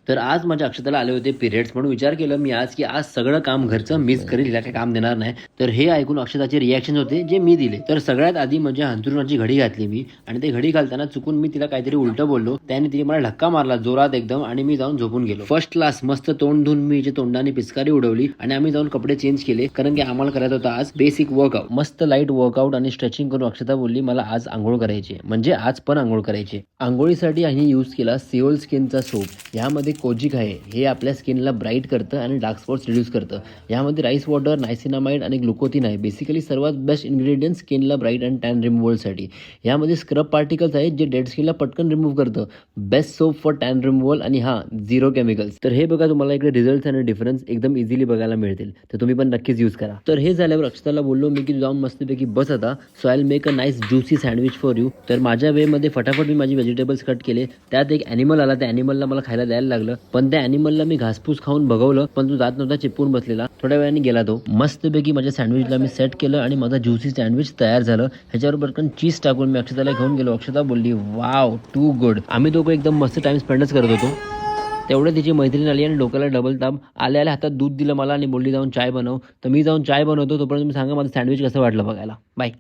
तर आज माझ्या अक्षताला आले होते पिरियड्स, म्हणून विचार केलं मी आज की आज सगळं काम घरचं मीच करेल, हिला काही काम देणार नाही. तर हे ऐकून अक्षताचे रिॲक्शन होते जे मी दिले. तर सगळ्यात आधी म्हणजे अंथरुणाची घडी घातली मी, आणि ते घडी घालताना चुकून मी तिला काहीतरी उलटं बोललो. त्याने तिने मला धक्का मारला जोरात एकदम, आणि मी जाऊन झोपून गेलो. फर्स्ट क्लास मस्त तोंड धुवून मी तोंडाने पिचकारी उडवली आणि आम्ही जाऊन कपडे चेंज केले, कारण की आम्हाला करायचं होता आज बेसिक वर्कआउट. मस्त लाईट वर्कआउट आणि स्ट्रेचिंग करून अक्षता बोलली मला आज आंघोळ करायची, म्हणजे आज पण आंघोळ करायची. आंघोळीसाठी आम्ही यूज केला सिओल स्किनचा सोप. यामध्ये कोजिक आहे, हे आपल्या स्किनला ब्राईट करतं आणि डार्क स्पॉट्स रिड्यूस करतं. यामध्ये राईस वॉटर, नायसिनामाइड आणि ग्लुकोथिन आहे. बेसिकली सर्वात बेस्ट इन्ग्रेडियंट स्किनला ब्राईट अँड टॅन रिमूव्हलसाठी. यामध्ये स्क्रब पार्टिकल्स आहेत जे डेड स्किनला पटकन रिमूव्ह करतं. Best soap for tan removal, आणि हा 0 केमिकल्स. तर हे बघा, तुम्हाला इकडे रिझल्ट आणि डिफरन्स एकदम इझिली बघायला मिळतील, तर तुम्ही पण नक्कीच यूज करा. तर हे झाल्यावर अक्षताला बोललो मी की तू जाऊन मस्तपैकी बस आता, so I will make a nice juicy sandwich for you. तर माझ्या वेमध्ये फटाफट मी माझी व्हेजिटेबल्स कट केले. त्यात एक ॲनिमल आला, त्या ॲनिमलला मला खायला द्यायला लागलं, पण त्या ॲनिमलला मी घासपूस खाऊन बघवलं, पण तो जात नव्हता, चिपकून बसलेला. थोड्या वेळाने गेला तो. मस्तपैकी माझ्या सँडविचला मी सेट केलं आणि माझा ज्युसी सँडविच तयार झालं. ह्याच्यावर पटकन चीज टाकून मी अक्षताला घेऊन गेलो. अक्षता बोलली वाव टू गुड. आम्ही दोघं एकदम मस्त टाइम स्पेंडच करत होतो. तेवढं तिची मैत्रीण आली आणि डोक्याला डबल ताप. आल्या हातात दूध दिलं मला आणि बोलली जाऊन चाय बनव. तर मी जाऊन चाय बनवतो, तोपर्यंत तुम्ही सांगा माझं सँडविच कसं वाटलं बघायला. बाय.